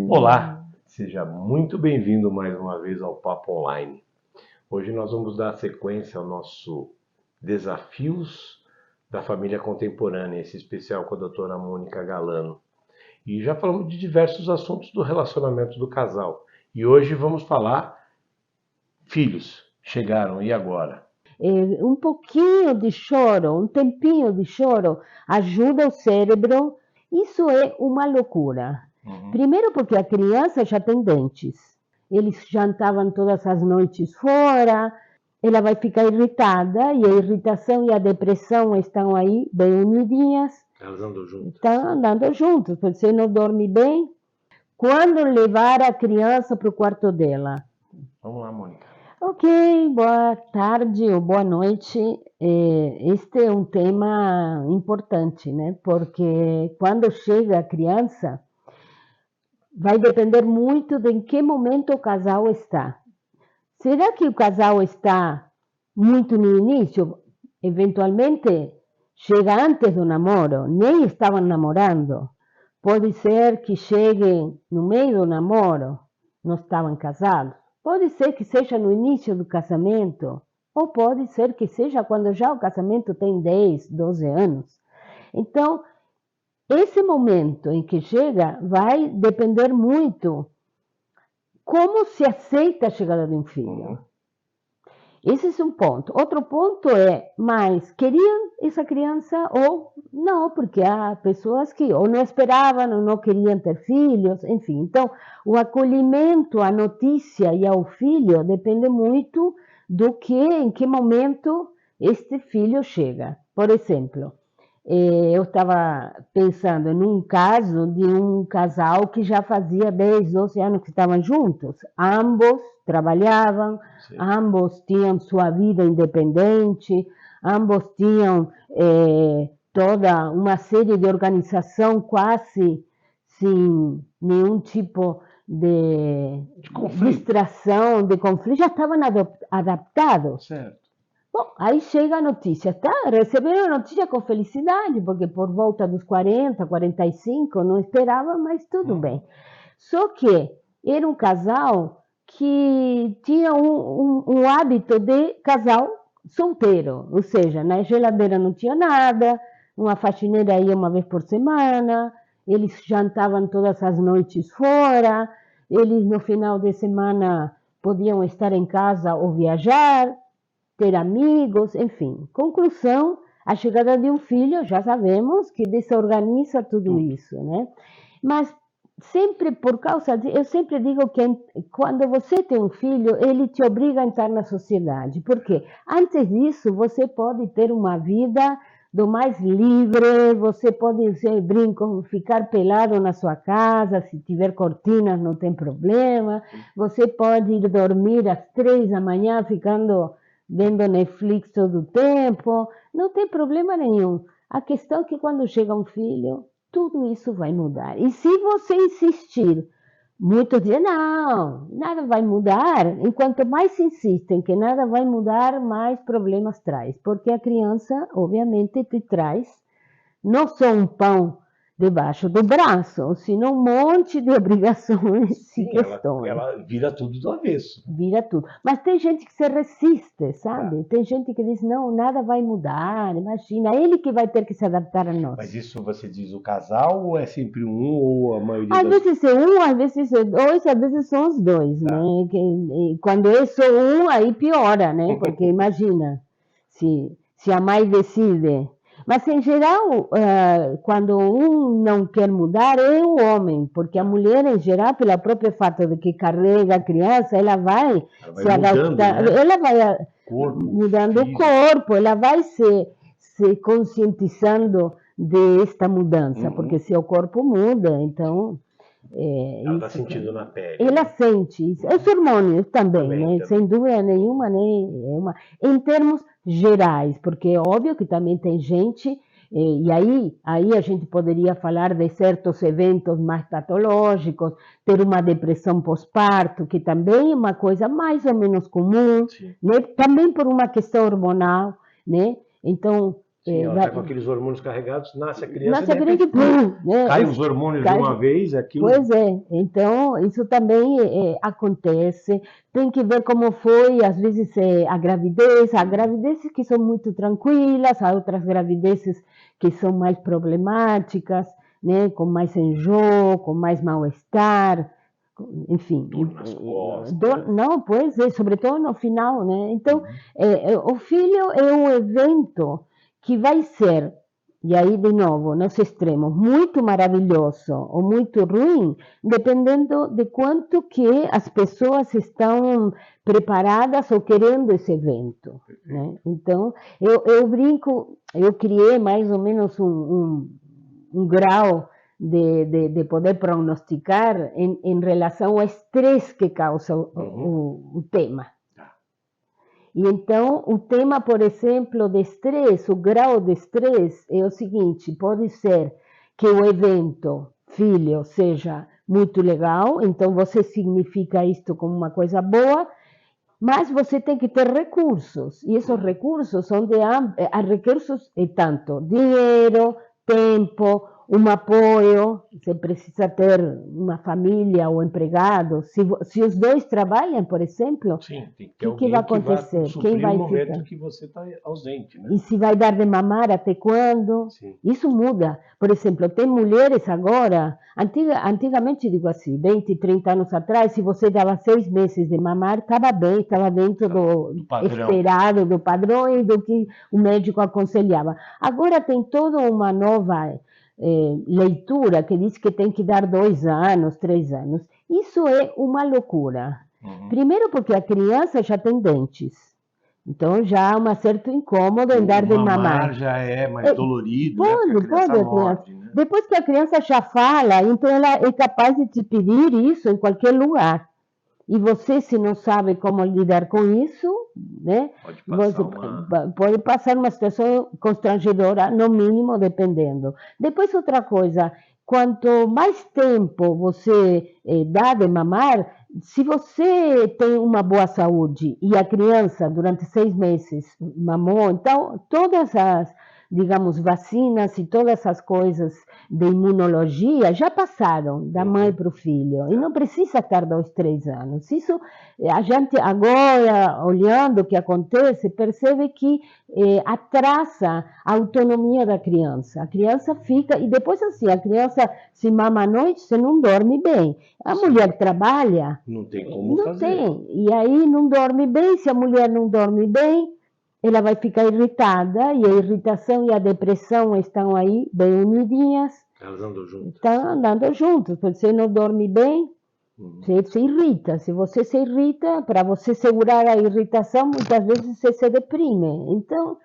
Olá, seja muito bem-vindo mais uma vez ao Papo Online. Hoje nós vamos dar sequência ao nosso Desafios da Família Contemporânea, esse especial com a doutora Mônica Galano. E já falamos de diversos assuntos do relacionamento do casal. E hoje vamos falar filhos. Chegaram, e agora? Um pouquinho de choro, um tempinho de choro, ajuda o cérebro. Isso é uma loucura. Primeiro porque a criança já tem dentes. Eles jantavam todas as noites fora, ela vai ficar irritada, e a irritação e a depressão estão aí bem unidinhas. Elas andam juntas. Estão andando juntos, você não dorme bem. Quando levar a criança para o quarto dela? Vamos lá, Mônica. Ok, boa tarde ou boa noite. Este é um tema importante, né? Porque quando chega a criança, vai depender muito de em que momento o casal está. Será que o casal está muito no início? Eventualmente, chega antes do namoro, nem estavam namorando. Pode ser que chegue no meio do namoro, não estavam casados. Pode ser que seja no início do casamento, ou pode ser que seja quando já o casamento tem 10, 12 anos. Então, esse momento em que chega vai depender muito como se aceita a chegada de um filho. Esse é um ponto. Outro ponto é, mas queriam essa criança ou não, porque há pessoas que ou não esperavam ou não queriam ter filhos, enfim. Então, o acolhimento à notícia e ao filho depende muito do que, em que momento este filho chega. Por exemplo, eu estava pensando em um caso de um casal que já fazia 10, 12 anos que estavam juntos. Ambos trabalhavam, Sim. ambos tinham sua vida independente, ambos tinham toda uma série de organização quase sem nenhum tipo de distração, de conflito, já estavam adaptados. Certo. Bom, aí chega a notícia, tá? Receberam a notícia com felicidade, porque por volta dos 40, 45, não esperava, mas tudo bem. Só que era um casal que tinha um hábito de casal solteiro, ou seja, na geladeira não tinha nada, uma faxineira ia uma vez por semana, eles jantavam todas as noites fora, eles no final de semana podiam estar em casa ou viajar, ter amigos, enfim. Conclusão, a chegada de um filho, já sabemos que desorganiza tudo isso, né? Mas sempre por causa de... Eu sempre digo que quando você tem um filho, ele te obriga a entrar na sociedade. Por quê? Antes disso, você pode ter uma vida do mais livre, você pode, ser brinco, ficar pelado na sua casa, se tiver cortinas não tem problema, você pode ir dormir às 3 da manhã ficando vendo Netflix todo o tempo, não tem problema nenhum. A questão é que quando chega um filho, tudo isso vai mudar. E se você insistir, muitos dizem, não, nada vai mudar. Enquanto mais insistem que nada vai mudar, mais problemas traz. Porque a criança, obviamente, te traz não só um pão debaixo do braço, senão um monte de obrigações e questões. Ela vira tudo do avesso. Vira tudo. Mas tem gente que se resiste, sabe? Tem gente que diz, não, nada vai mudar, imagina, ele que vai ter que se adaptar a nós. Mas isso você diz o casal ou é sempre um ou a maioria Às vezes é um, às vezes é dois, às vezes são os dois, né? Quando é só um, aí piora, né? Porque imagina, se a mãe decide. Mas, em geral, quando um não quer mudar, é o homem, porque a mulher, em geral, pelo próprio fato de que carrega a criança, ela vai se adaptar, né? ela vai mudando o corpo, ela vai se conscientizando desta mudança, porque se o corpo muda, então... ela está sentindo na pele. Ela sente isso. Os hormônios também, né? Também. Sem dúvida nenhuma, né? Em termos gerais, porque é óbvio que também tem gente, e aí a gente poderia falar de certos eventos mais patológicos, ter uma depressão pós-parto, que também é uma coisa mais ou menos comum, né? Também por uma questão hormonal, né? Então, Sim, ela está com aqueles hormônios carregados, nasce a criança Nasce a criança, pum, né? cai os hormônios de uma vez, aquilo... Pois é, então isso também acontece, tem que ver como foi, às vezes há gravidezes que são muito tranquilas, há outras gravidezes que são mais problemáticas, né? Com mais enjoo, com mais mal-estar, enfim. Dor nas costas. Não, pois é, sobretudo no final, né? Então, o filho é um evento que vai ser, e aí de novo, nos extremos, muito maravilhoso ou muito ruim, dependendo de quanto que as pessoas estão preparadas ou querendo esse evento, né? Então, eu brinco, eu criei mais ou menos um grau de poder pronosticar em relação ao estresse que causa o tema. E então, o tema, por exemplo, de estresse, o grau de estresse é o seguinte, pode ser que o evento, filho, seja muito legal, então você significa isto como uma coisa boa, mas você tem que ter recursos, e esses recursos são recursos tanto dinheiro, tempo, um apoio, você precisa ter uma família ou empregado, se os dois trabalham, por exemplo, sim, tem que ter o que vai acontecer? Quem vai momento ficar? Que você está ausente, né? E se vai dar de mamar até quando? Sim. Isso muda. Por exemplo, tem mulheres agora, antigamente digo assim, 20, 30 anos atrás, se você dava 6 meses de mamar, estava bem, estava dentro do esperado, do padrão e do que o médico aconselhava. Agora tem toda uma nova leitura que diz que tem que dar 2 anos, 3 anos. Isso é uma loucura. Primeiro porque a criança já tem dentes. Então já há um certo incômodo em dar de mamar. Já é mais dolorido, pode, né? Depois que a criança já fala, então ela é capaz de te pedir isso em qualquer lugar. E você, se não sabe como lidar com isso, né? Pode passar uma situação constrangedora, no mínimo, dependendo. Depois, outra coisa, quanto mais tempo você dá de mamar, se você tem uma boa saúde e a criança, durante 6 meses, mamou, então, todas as, digamos, vacinas e todas as coisas de imunologia já passaram da mãe para o filho. E não precisa estar 2, 3 anos. Isso, a gente agora, olhando o que acontece, percebe que atrasa a autonomia da criança. A criança fica, e depois assim, a criança se mama à noite, você não dorme bem. A mulher trabalha. Não tem como fazer. Não tem. E aí não dorme bem, se a mulher não dorme bem, ela vai ficar irritada, e a irritação e a depressão estão aí bem unidinhas. Elas andam juntas. Estão andando juntas. Você não dorme bem, você se irrita. Se você se irrita, para você segurar a irritação, muitas vezes você se deprime. Então,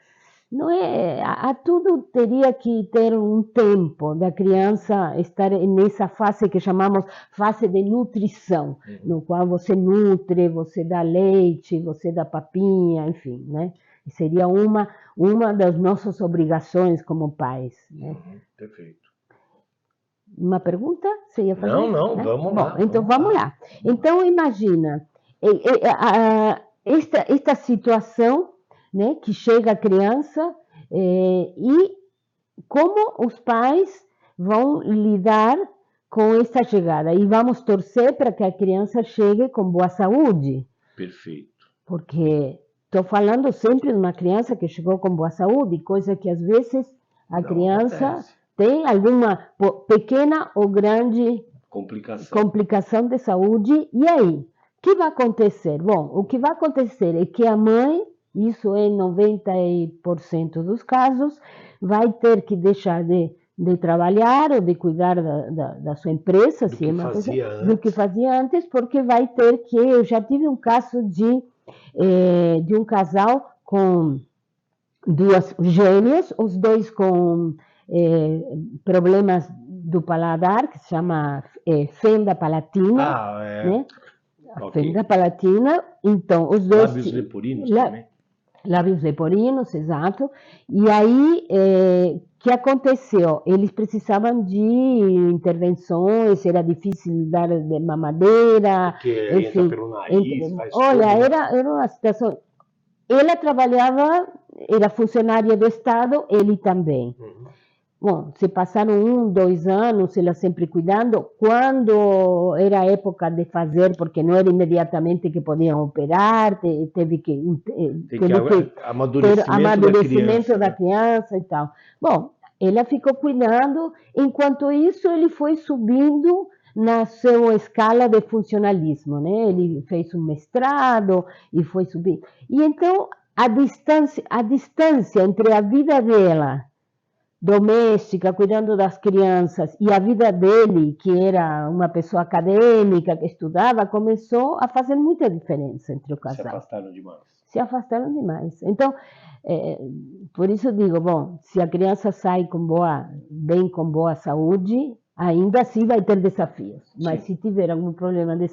não é, tudo teria que ter um tempo da criança estar nessa fase que chamamos fase de nutrição, no qual você nutre, você dá leite, você dá papinha, enfim, né? Seria uma das nossas obrigações como pais, né? Perfeito. Uma pergunta? Você ia fazer? Não, né? Vamos lá. Bom, então vamos lá. Então imagina esta situação, né, que chega a criança e como os pais vão lidar com essa chegada. E vamos torcer para que a criança chegue com boa saúde. Perfeito. Porque estou falando sempre de uma criança que chegou com boa saúde, coisa que às vezes a criança tem alguma pequena ou grande complicação de saúde. E aí, o que vai acontecer? Bom, o que vai acontecer é que a mãe, isso é em 90% dos casos, vai ter que deixar de trabalhar ou de cuidar da sua empresa, do que fazia antes, porque vai ter que... Eu já tive um caso de um casal com 2 gêmeos, os 2 com problemas do paladar, que se chama fenda palatina, né? Fenda palatina, então os 2... Lábios leporinos também. Lábios leporinos, exato. E aí, o que aconteceu? Eles precisavam de intervenções, era difícil dar de mamadeira. Porque entra pelo nariz, olha, era uma situação... ela trabalhava, era funcionária do Estado, ele também. Bom, se passaram 2 anos, ela sempre cuidando. Quando era a época de fazer, porque não era imediatamente que podiam operar, teve que Tem que ter amadurecimento da da criança e tal. Bom, ela ficou cuidando, enquanto isso ele foi subindo na sua escala de funcionalismo, né? Ele fez um mestrado e foi subindo. E então a distância entre a vida dela doméstica, cuidando das crianças, e a vida dele, que era uma pessoa acadêmica, que estudava, começou a fazer muita diferença entre o casal. Se afastaram demais. Se afastaram demais. Então, por isso digo, bom, se a criança sai bem com boa saúde, ainda assim vai ter desafios. Mas se tiver algum problema de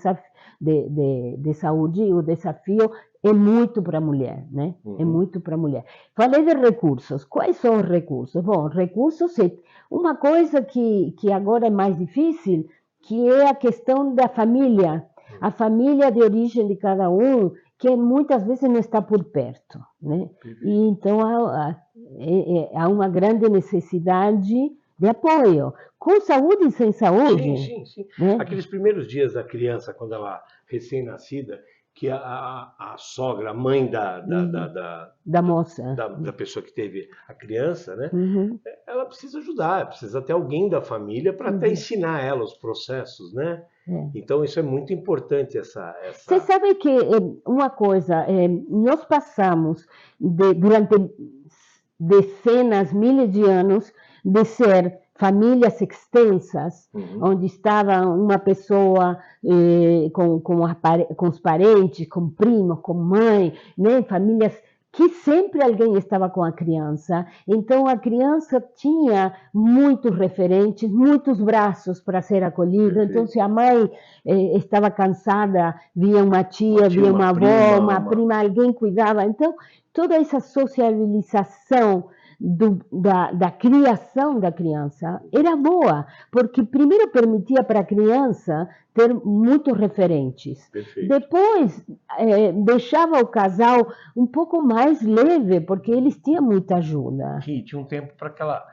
saúde, o desafio é muito para a mulher, né? É muito para a mulher. Falei de recursos. Quais são os recursos? Bom, recursos é uma coisa que agora é mais difícil, que é a questão da família. A família de origem de cada um, que muitas vezes não está por perto, né? E então há uma grande necessidade de apoio, com saúde e sem saúde. Sim. Né? Aqueles primeiros dias da criança, quando ela recém-nascida, que a sogra, a mãe da moça, da pessoa que teve a criança, né? Ela precisa ajudar, precisa ter alguém da família para até ensinar ela os processos, né? Então isso é muito importante Você sabe que uma coisa, nós passamos durante dezenas, milhares de anos de ser famílias extensas, onde estava uma pessoa com os parentes, com primos, com mãe, né? Famílias que sempre alguém estava com a criança. Então a criança tinha muitos referentes, muitos braços para ser acolhida. Então se a mãe estava cansada, via uma tia, via uma avó, uma prima, alguém cuidava. Então toda essa socialização da criação da criança era boa, porque primeiro permitia para a criança ter muitos referentes. Perfeito. Depois deixava o casal um pouco mais leve, porque eles tinham muita ajuda. Sim, tinha um tempo para aquela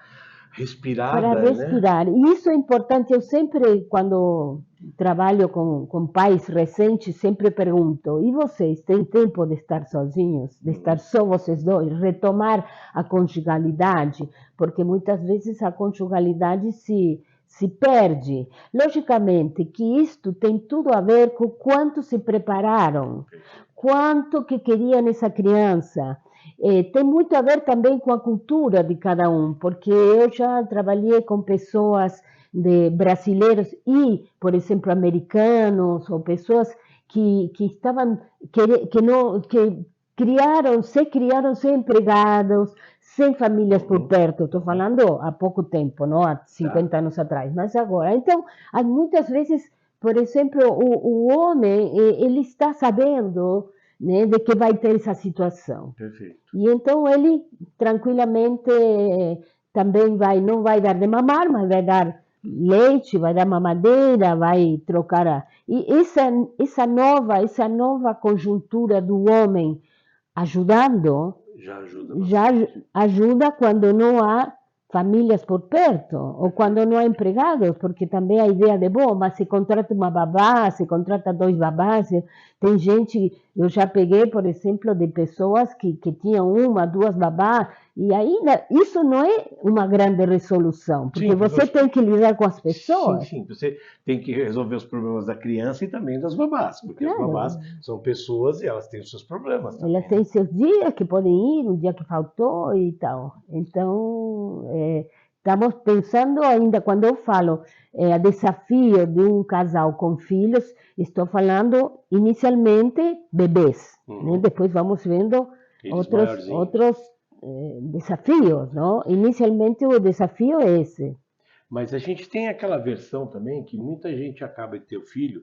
respirada, para respirar. Né? E isso é importante. Eu sempre, quando trabalho com pais recentes, sempre pergunto: e vocês têm tempo de estar sozinhos? De estar só vocês dois? Retomar a conjugalidade? Porque muitas vezes a conjugalidade se perde. Logicamente que isto tem tudo a ver com quanto se prepararam, quanto que queriam essa criança. Tem muito a ver também com a cultura de cada um, porque eu já trabalhei com pessoas brasileiros e, por exemplo, americanos, ou pessoas que se criaram sem empregados, sem famílias por perto. Estou falando há pouco tempo, não? Há 50 anos atrás, mas agora. Então, muitas vezes, por exemplo, o homem, ele está sabendo, né, de que vai ter essa situação. Perfeito. E então ele tranquilamente também não vai dar de mamar, mas vai dar leite, vai dar mamadeira, vai trocar. E essa nova conjuntura do homem ajudando já ajuda quando não há famílias por perto, ou quando não há empregados, porque também a ideia de, bom, mas se contrata uma babá, se contrata 2 babás, tem gente, eu já peguei, por exemplo, de pessoas que tinham 1, 2 babás, e ainda, isso não é uma grande resolução, porque você tem que lidar com as pessoas. Sim, você tem que resolver os problemas da criança e também das babás, porque as babás são pessoas e elas têm os seus problemas também. Elas têm seus dias que podem ir, um dia que faltou e tal. Então, estamos pensando ainda, quando eu falo desafio de um casal com filhos, estou falando inicialmente bebês, né? Depois vamos vendo outros desafios, não? Inicialmente o desafio é esse. Mas a gente tem aquela versão também que muita gente acaba de ter o filho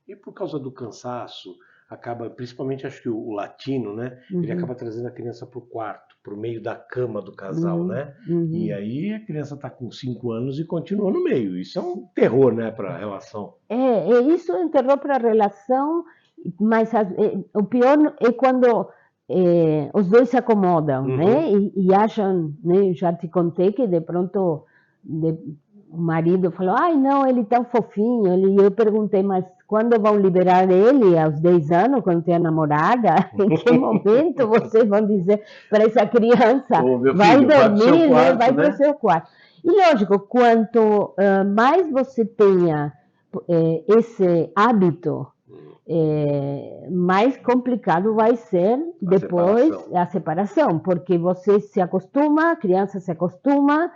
e por causa do cansaço, acaba, principalmente acho que o latino, né? Ele acaba trazendo a criança para o quarto, para o meio da cama do casal, né? E aí a criança está com 5 anos e continua no meio. Isso é um terror, né, para a relação. Isso é um terror para a relação, mas o pior é quando os dois se acomodam, Uhum. né? E acham, né? Já te contei que de pronto o marido falou, ai não, ele é tão fofinho. E eu perguntei, mas quando vão liberar ele? Aos 10 anos, quando tem a namorada? Em que momento vocês vão dizer para essa criança, Ô, meu vai filho, vai pro seu dormir, né? quarto, Vai para o né? seu quarto. E lógico, quanto mais você tenha esse hábito, mais complicado vai ser depois separação. a separação, porque você se acostuma, a criança se acostuma,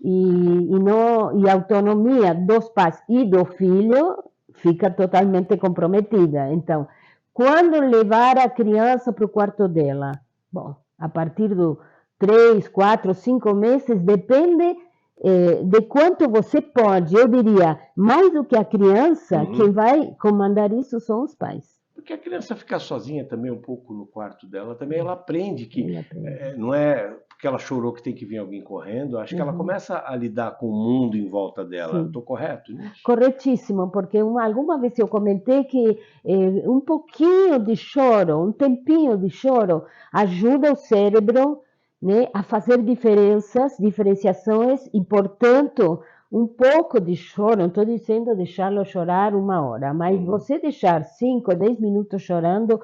e a autonomia dos pais e do filho fica totalmente comprometida. Então, quando levar a criança para o quarto dela? Bom, a partir do 3, 4, 5 meses, depende de quanto você pode. Eu diria, mais do que a criança, quem vai comandar isso são os pais. Porque a criança ficar sozinha também um pouco no quarto dela, também ela aprende que Ela aprende. não é porque ela chorou que tem que vir alguém correndo, acho que ela começa a lidar com o mundo em volta dela. Estou correto nisso? Corretíssimo, porque alguma vez eu comentei que um pouquinho de choro, um tempinho de choro, ajuda o cérebro, né, a fazer diferenciações, e, portanto, um pouco de choro, não estou dizendo deixá-lo chorar 1 hora, mas você deixar 5, 10 minutos chorando,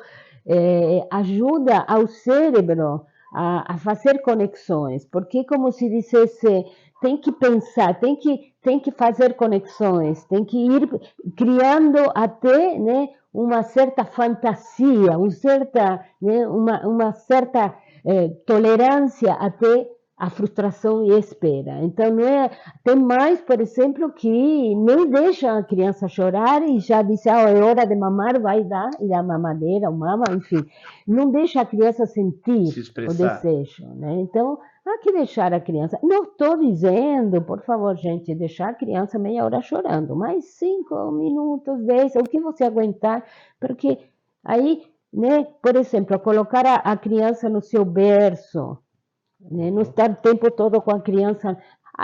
ajuda ao cérebro a fazer conexões, porque é como se dissesse, tem que pensar, tem que fazer conexões, tem que ir criando até, né, uma certa fantasia, uma certa tolerância até a frustração e a espera. Então, tem mais, por exemplo, que nem deixa a criança chorar e já diz, é hora de mamar, vai dar, e dá mamadeira, ou mama, enfim. Não deixa a criança sentir o desejo, né? Então, há que deixar a criança. Não estou dizendo, por favor, gente, deixar a criança meia hora chorando, mas 5 minutos, 10, o que você aguentar, porque aí, né, por exemplo, colocar a criança no seu berço, né, não estar o tempo todo com a criança.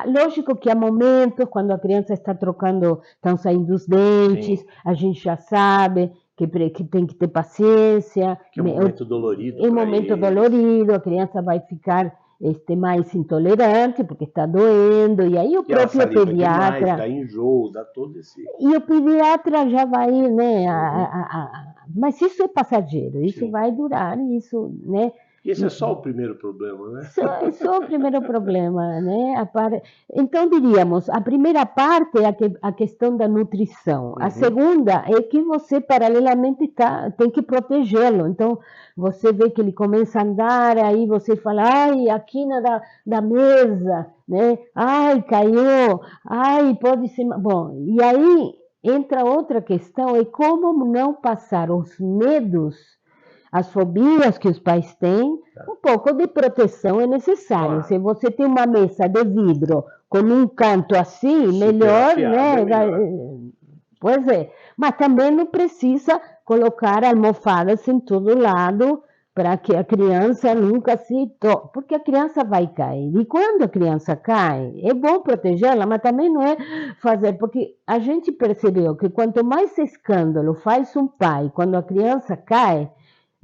Lógico que há momentos quando a criança está trocando, estão saindo os dentes, a gente já sabe que tem que ter paciência. Que é um momento dolorido. É um momento dolorido, a criança vai ficar mais intolerante porque está doendo, e aí o próprio pediatra... Demais, dá enjoo, dá todo esse... E o pediatra já vai, né? Mas isso é passageiro, isso vai durar, isso, né? E esse é só o primeiro problema, né? Só o primeiro problema, né? Então, diríamos, a primeira parte é a questão da nutrição. A segunda é que você, paralelamente, tem que protegê-lo. Então, você vê que ele começa a andar, aí você fala, ai, a quina da mesa, né? Ai, caiu, ai, pode ser... Bom, e aí entra outra questão, é como não passar os medos, as fobias que os pais têm, um pouco de proteção é necessário. Claro. Se você tem uma mesa de vidro com um canto assim, super melhor, né? Pois é. Mas também não precisa colocar almofadas em todo lado para que a criança nunca porque a criança vai cair. E quando a criança cai, é bom protegê-la, mas também não é fazer, porque a gente percebeu que quanto mais escândalo faz um pai quando a criança cai,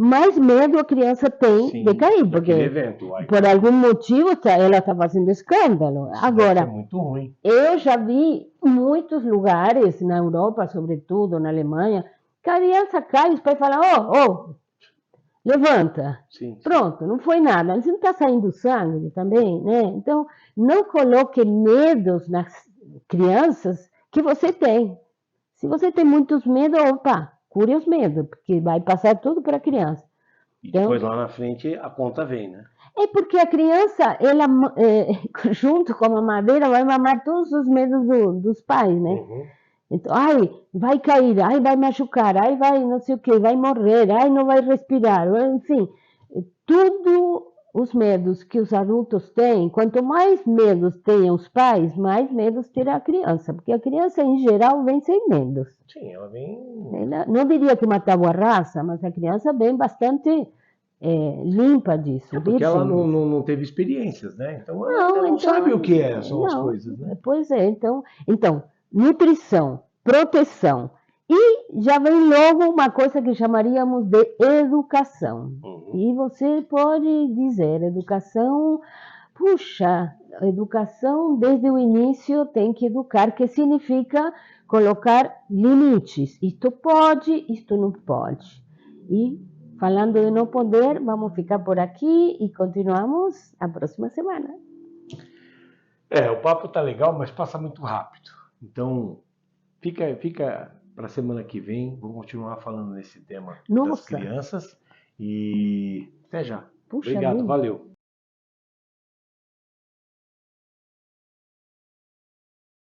mais medo a criança tem de cair, porque por algum motivo ela está fazendo escândalo. Agora, é muito ruim. Eu já vi muitos lugares, na Europa, sobretudo, na Alemanha, que a criança cai e os pais falam, levanta. Sim. Pronto, não foi nada. Mas não está saindo sangue também, né? Então, não coloque medos nas crianças que você tem. Se você tem muitos medos, cure os medos, porque vai passar tudo para a criança. E depois lá na frente a conta vem, né? É porque a criança, ela, junto com a mamadeira, vai mamar todos os medos dos pais, né? Então, ai, vai cair, ai, vai machucar, ai, vai não sei o quê, vai morrer, ai, não vai respirar, enfim, tudo os medos que os adultos têm, quanto mais medos tenham os pais, mais medos terá a criança, porque a criança, em geral, vem sem medos. Sim, ela vem... Não diria que matou a raça, mas a criança vem bastante limpa disso. Porque ela não teve experiências, né? Então, ela não sabe o que são as coisas, né? Pois é, então, nutrição, proteção E já vem logo uma coisa que chamaríamos de educação. Uhum. E você pode dizer, educação, puxa, educação desde o início tem que educar, que significa colocar limites. Isto pode, isto não pode. E falando de não poder, vamos ficar por aqui e continuamos a próxima semana. O papo tá legal, mas passa muito rápido. Então, fica para a semana que vem. Vou continuar falando nesse tema das Nossa, crianças. E até já. puxa Obrigado, vida. valeu.